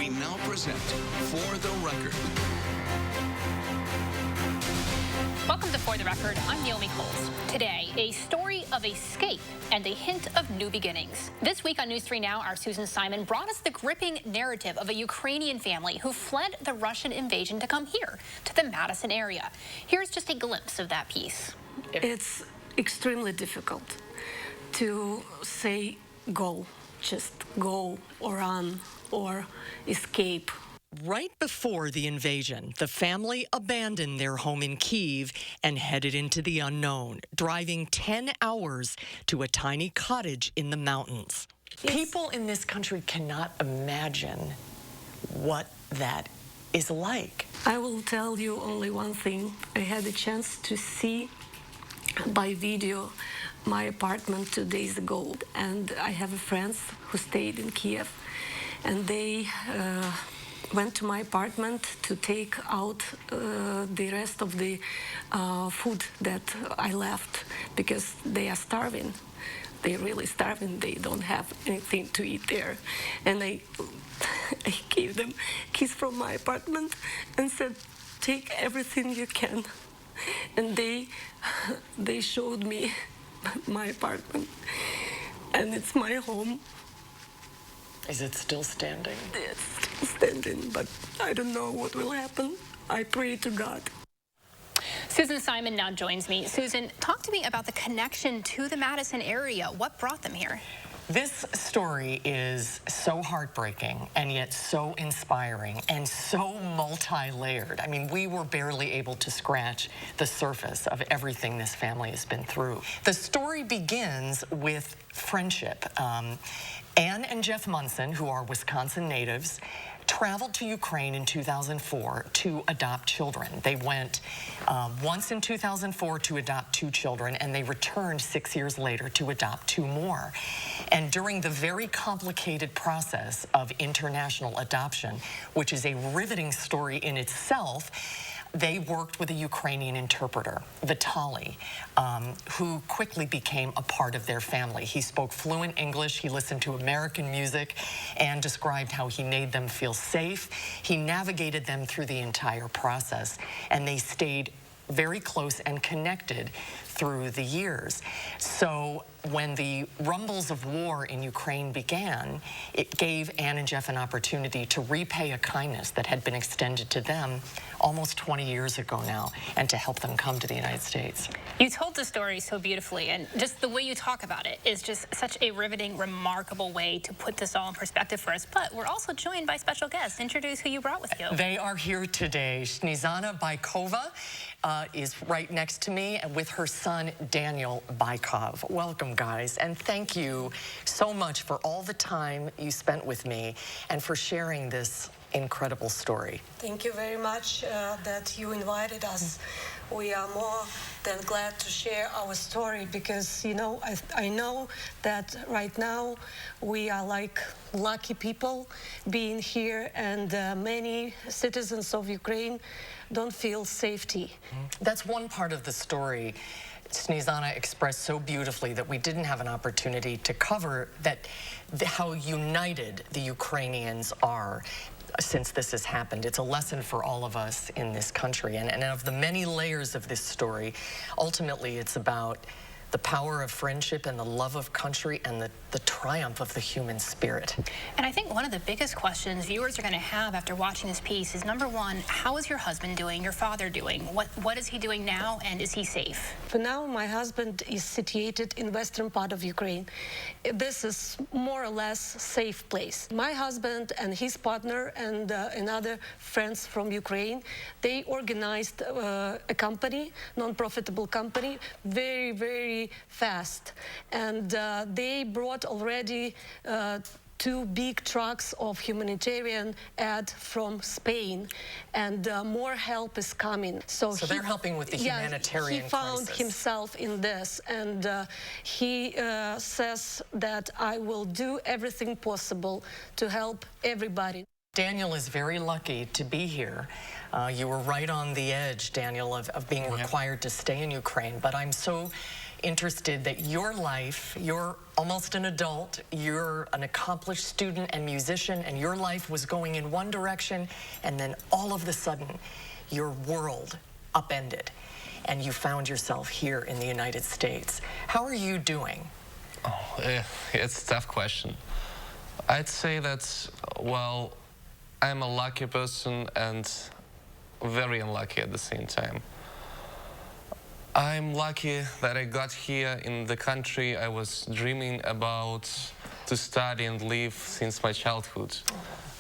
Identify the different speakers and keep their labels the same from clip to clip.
Speaker 1: we now present For the Record.
Speaker 2: Welcome to For the Record. I'm Naomi Kowles. Today, a story of escape and a hint of new beginnings. This week on News 3 Now, our Susan Siman brought us the gripping narrative of a Ukrainian family who fled the Russian invasion to come here, to the Madison area. Here's just a glimpse of that piece.
Speaker 3: It's extremely difficult to say go, just go or run or escape.
Speaker 4: Right before the invasion, the family abandoned their home in Kyiv and headed into the unknown, driving 10 hours to a tiny cottage in the mountains. People in this country cannot imagine what that is like.
Speaker 3: I will tell you only one thing. I had a chance to see by video my apartment 2 days ago, and I have friends who stayed in Kiev, and they went to my apartment to take out the rest of the food that I left because they are starving. They're really starving. They don't have anything to eat there. And I gave them keys from my apartment and said, take everything you can. And they showed me my apartment, and it's my home.
Speaker 4: Is it still standing?
Speaker 3: It's still standing, but I don't know what will happen. I pray to God.
Speaker 2: Susan Siman now joins me. Susan, talk to me about the connection to the Madison area. What brought them here?
Speaker 4: This story is so heartbreaking and yet so inspiring and so multi-layered. I mean, we were barely able to scratch the surface of everything this family has been through. The story begins with friendship. Anne and Jeff Munson, who are Wisconsin natives, traveled to Ukraine in 2004 to adopt children. They went once in 2004 to adopt 2 children, and they returned 6 years later to adopt 2 more. And during the very complicated process of international adoption, which is a riveting story in itself, they worked with a Ukrainian interpreter, Vitaly, who quickly became a part of their family. He spoke fluent English, he listened to American music, and described how he made them feel safe. He navigated them through the entire process, and they stayed very close and connected through the years. So when the rumbles of war in Ukraine began, it gave Anne and Jeff an opportunity to repay a kindness that had been extended to them almost 20 years ago now, and to help them come to the United States.
Speaker 2: You told the story so beautifully, and just the way you talk about it is just such a riveting, remarkable way to put this all in perspective for us. But we're also joined by special guests. Introduce who you brought with you.
Speaker 4: They are here today. Snezhana Baykova is right next to me, and with her son, Daniel Baykov. Welcome, guys, and thank you so much for all the time you spent with me and for sharing this incredible story.
Speaker 3: Thank you very much that you invited us. We are more than glad to share our story because, you know, I know that right now we are like lucky people being here, and many citizens of Ukraine don't feel safety.
Speaker 4: That's one part of the story Snezhana expressed so beautifully that we didn't have an opportunity to cover, that how united the Ukrainians are since this has happened. It's a lesson for all of us in this country. And of the many layers of this story, ultimately it's about the power of friendship and the love of country and the triumph of the human spirit.
Speaker 2: And I think one of the biggest questions viewers are going to have after watching this piece is, number one, how is your husband doing, your father doing? What is he doing now, and is he safe?
Speaker 3: For now, my husband is situated in western part of Ukraine. This is more or less safe place. My husband and his partner and another friends from Ukraine, they organized a company, non-profitable company, very, very fast. And they brought already 2 big trucks of humanitarian aid from Spain, and more help is coming. So
Speaker 4: they're helping with the humanitarian
Speaker 3: he found
Speaker 4: crisis.
Speaker 3: himself in this, and he says that I will do everything possible to help everybody.
Speaker 4: Daniel is very lucky to be here. You were right on the edge, Daniel, of being required to stay in Ukraine, but I'm so interested that your life, you're almost an adult, you're an accomplished student and musician, and your life was going in one direction, and then all of a sudden, your world upended, and you found yourself here in the United States. How are you doing?
Speaker 5: Oh, it's a tough question. I'd say that, well, I'm a lucky person and very unlucky at the same time. I'm lucky that I got here in the country I was dreaming about to study and live since my childhood.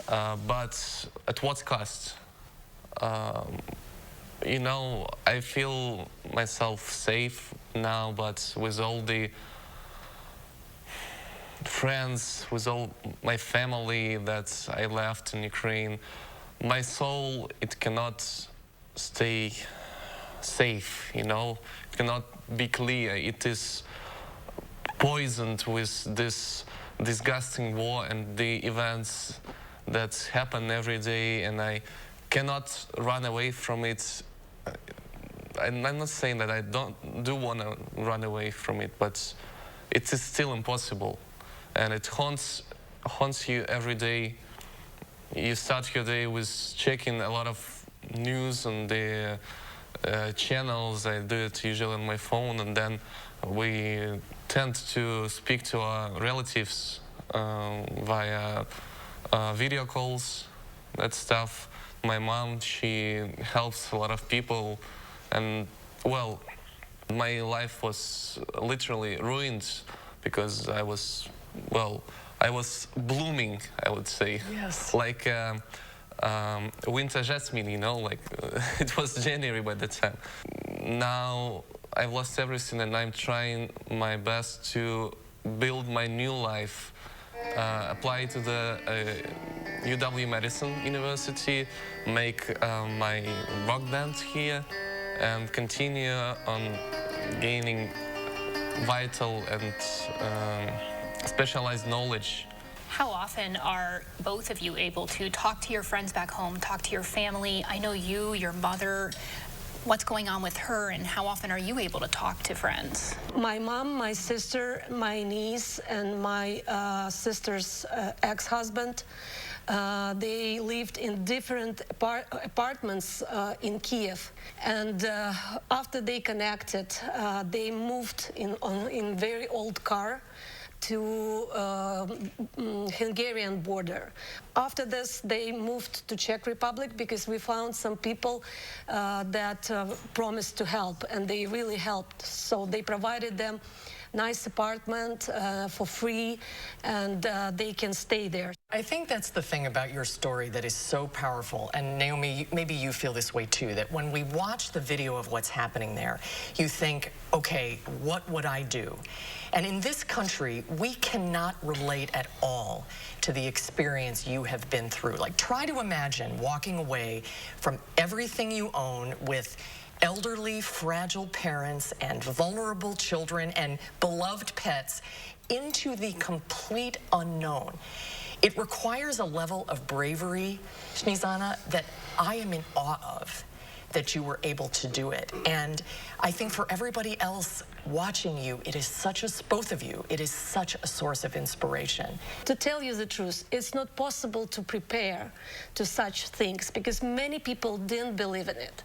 Speaker 5: But at what cost? You know, I feel myself safe now, but with all the friends, with all my family that I left in Ukraine, my soul, it cannot stay safe, you know, it cannot be clear. It is poisoned with this disgusting war and the events that happen every day, and I cannot run away from it. I'm not saying that I do want to run away from it, but it is still impossible, and it haunts you every day. You start your day with checking a lot of news on the channels. I do it usually on my phone, and then we tend to speak to our relatives via video calls, that stuff. My mom, she helps a lot of people, and well, my life was literally ruined because I was blooming, I would say.
Speaker 4: Yes.
Speaker 5: Like winter jasmine, you know, like it was January by the time. Now I've lost everything, and I'm trying my best to build my new life, apply to the UW Madison University, make my rock band here, and continue on gaining vital and specialized knowledge.
Speaker 2: How often are both of you able to talk to your friends back home, talk to your family? I know you, your mother, what's going on with her, and how often are you able to talk to friends?
Speaker 3: My mom, my sister, my niece, and my sister's ex-husband, they lived in different apartments in Kiev. And after they connected, they moved in very old car to Hungarian border. After this, they moved to Czech Republic because we found some people that promised to help, and they really helped. So they provided them nice apartment for free, and they can stay there.
Speaker 4: I think that's the thing about your story that is so powerful, and Naomi, maybe you feel this way too, that when we watch the video of what's happening there, you think, okay, what would I do? And in this country, we cannot relate at all to the experience you have been through. Like, try to imagine walking away from everything you own with elderly, fragile parents and vulnerable children and beloved pets into the complete unknown. It requires a level of bravery, Snezana, that I am in awe of, that you were able to do it. And I think for everybody else watching you, it is such a, both of you, it is such a source of inspiration.
Speaker 3: To tell you the truth, it's not possible to prepare to such things because many people didn't believe in it.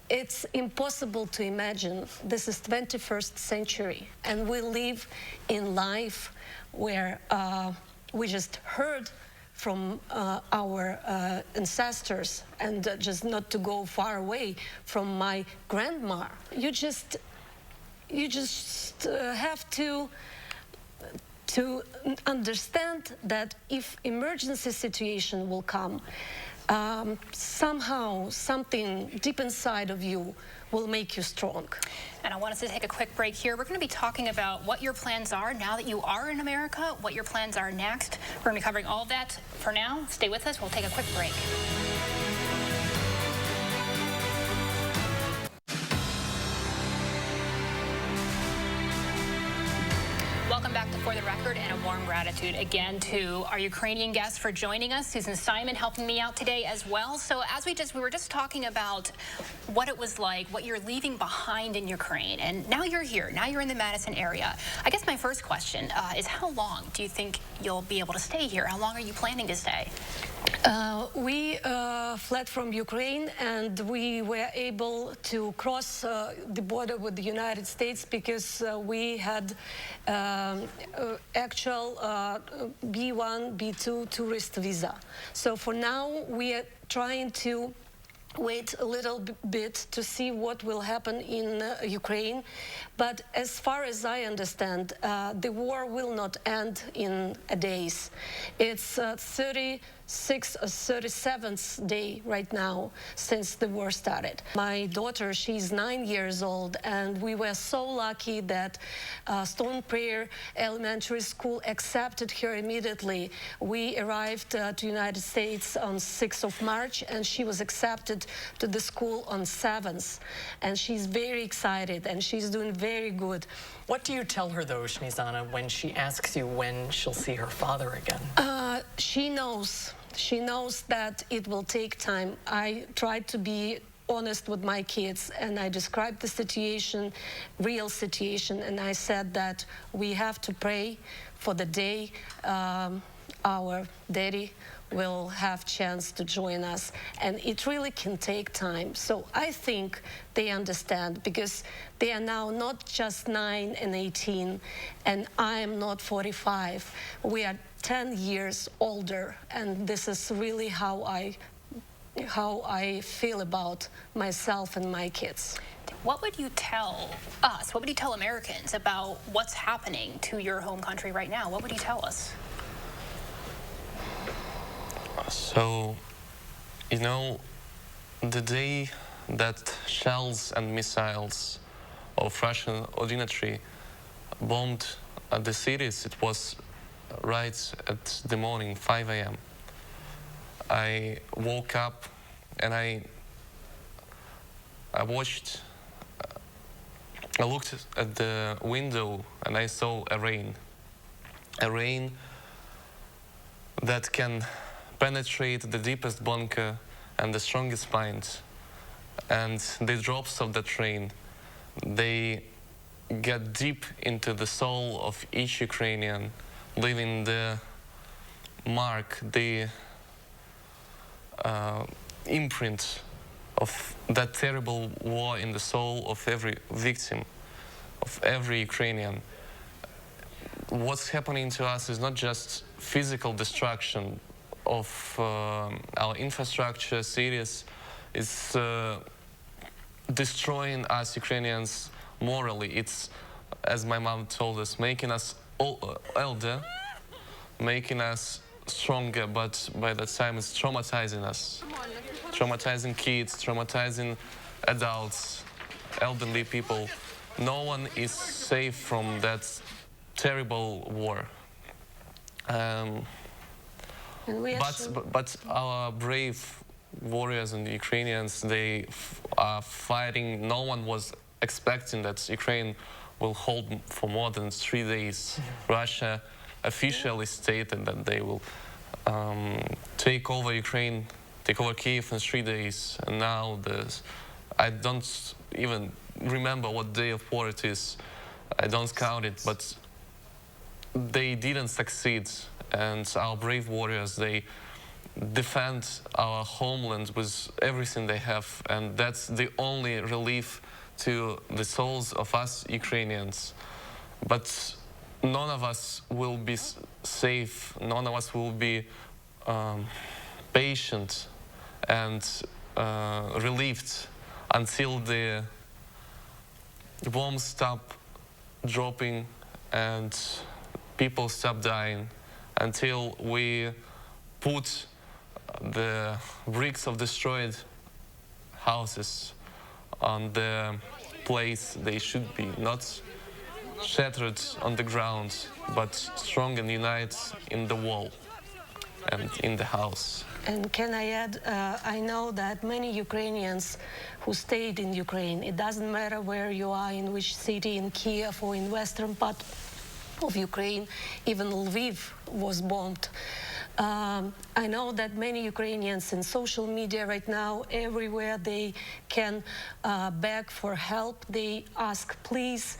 Speaker 3: It's impossible to imagine. This is 21st century, and we live in life where we just heard from our ancestors, and just not to go far away from my grandma. You just have to understand that if emergency situation will come, somehow something deep inside of you will make you strong.
Speaker 2: And I want us to take a quick break here. We're going to be talking about what your plans are now that you are in America, what your plans are next. We're going to be covering all of that. For now, stay with us. We'll take a quick break. Welcome back to For the Record, and a warm gratitude again to our Ukrainian guests for joining us. Susan Siman helping me out today as well. So as we were just talking about what it was like, what you're leaving behind in Ukraine, and now you're here, now you're in the Madison area. I guess my first question is, how long do you think you'll be able to stay here? How long are you planning to stay?
Speaker 3: We fled from Ukraine, and we were able to cross the border with the United States because we had actual B1, B2 tourist visa. So for now, we are trying to wait a little bit to see what will happen in Ukraine. But as far as I understand, the war will not end in days. It's 36th or 37th day right now since the war started. My daughter, she's 9 years old, and we were so lucky that Stone Prayer Elementary School accepted her immediately. We arrived to United States on 6th of March, and she was accepted to the school on 7th. And she's very excited, and she's doing very good.
Speaker 4: What do you tell her, though, Snezana, when she asks you when she'll see her father again?
Speaker 3: She knows. She knows that it will take time. I tried to be honest with my kids, and I described the situation, real situation, and I said that we have to pray for the day our daddy will have chance to join us, and it really can take time. So I think they understand, because they are now not just 9 and 18, and I am not 45. We are 10 years older, and this is really how I feel about myself and my kids.
Speaker 2: What would you tell us, what would you tell Americans about what's happening to your home country right now? What would you tell us?
Speaker 5: So, you know, the day that shells and missiles of Russian artillery bombed the cities, it was right at the morning, 5 a.m. I woke up and I watched, I looked at the window and I saw a rain that can penetrate the deepest bunker and the strongest minds. And the drops of that rain, they get deep into the soul of each Ukrainian, leaving the mark, the imprint of that terrible war in the soul of every victim, of every Ukrainian. What's happening to us is not just physical destruction of our infrastructure, cities. It's destroying us Ukrainians morally. It's, as my mom told us, making us older, making us stronger, but by that time it's traumatizing us. Traumatizing kids, traumatizing adults, elderly people. No one is safe from that terrible war. But our brave warriors and Ukrainians, they are fighting. No one was expecting that Ukraine will hold for more than 3 days. Russia officially stated that they will take over Ukraine, take over Kyiv in 3 days. And now I don't even remember what day of war it is. I don't count it, but they didn't succeed. And our brave warriors, they defend our homeland with everything they have, and that's the only relief to the souls of us Ukrainians. But none of us will be safe, none of us will be patient and relieved until the bombs stop dropping and people stop dying, until we put the bricks of destroyed houses on the place they should be, not shattered on the ground, but strong and united in the wall and in the house.
Speaker 3: And can I add, I know that many Ukrainians who stayed in Ukraine, it doesn't matter where you are, in which city, in Kiev or in western part of Ukraine. Even Lviv was bombed. I know that many Ukrainians in social media right now, everywhere they can beg for help, they ask, please,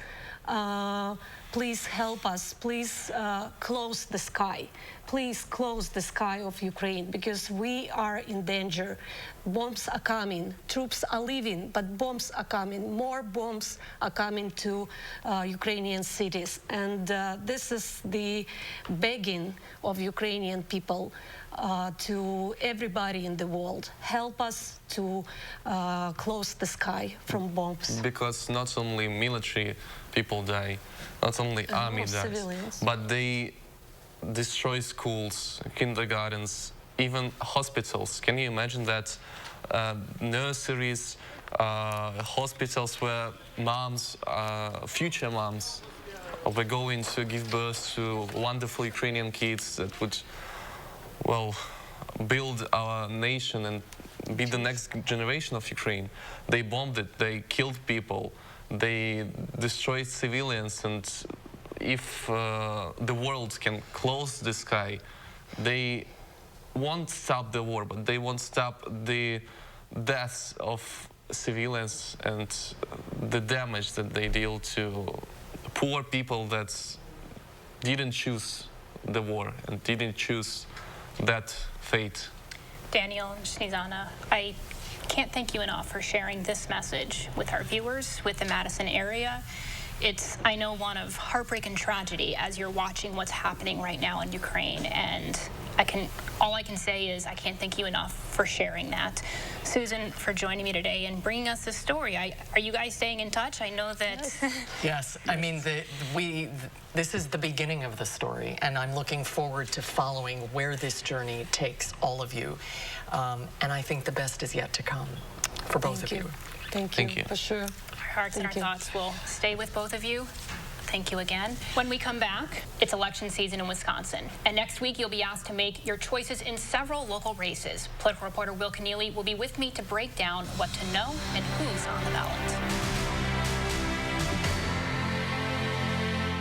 Speaker 3: please help us, please close the sky. Please close the sky of Ukraine, because we are in danger. Bombs are coming, troops are leaving, but bombs are coming. More bombs are coming to Ukrainian cities. And this is the begging of Ukrainian people to everybody in the world. Help us to close the sky from bombs.
Speaker 5: Because not only military people die, not only army dies,
Speaker 3: civilians.
Speaker 5: but they destroy schools, kindergartens, even hospitals. Can you imagine that? Nurseries, hospitals where moms, future moms, were going to give birth to wonderful Ukrainian kids that would, well, build our nation and be the next generation of Ukraine. They bombed it, they killed people, they destroyed civilians, and if the world can close the sky, they won't stop the war, but they won't stop the deaths of civilians and the damage that they deal to poor people that didn't choose the war and didn't choose that fate.
Speaker 2: Daniel and Snezana, I can't thank you enough for sharing this message with our viewers, with the Madison area. It's, I know, one of heartbreak and tragedy as you're watching what's happening right now in Ukraine, and all I can say is I can't thank you enough for sharing that. Susan, for joining me today and bringing us this story. Are you guys staying in touch? I know that...
Speaker 4: Yes, I mean, this is the beginning of the story, and I'm looking forward to following where this journey takes all of you. And I think the best is yet to come for both of you.
Speaker 3: Thank you, for sure.
Speaker 2: Our hearts and our thoughts will stay with both of you. Thank you again. When we come back, it's election season in Wisconsin. And next week, you'll be asked to make your choices in several local races. Political reporter Will Keneally will be with me to break down what to know and who's on the ballot.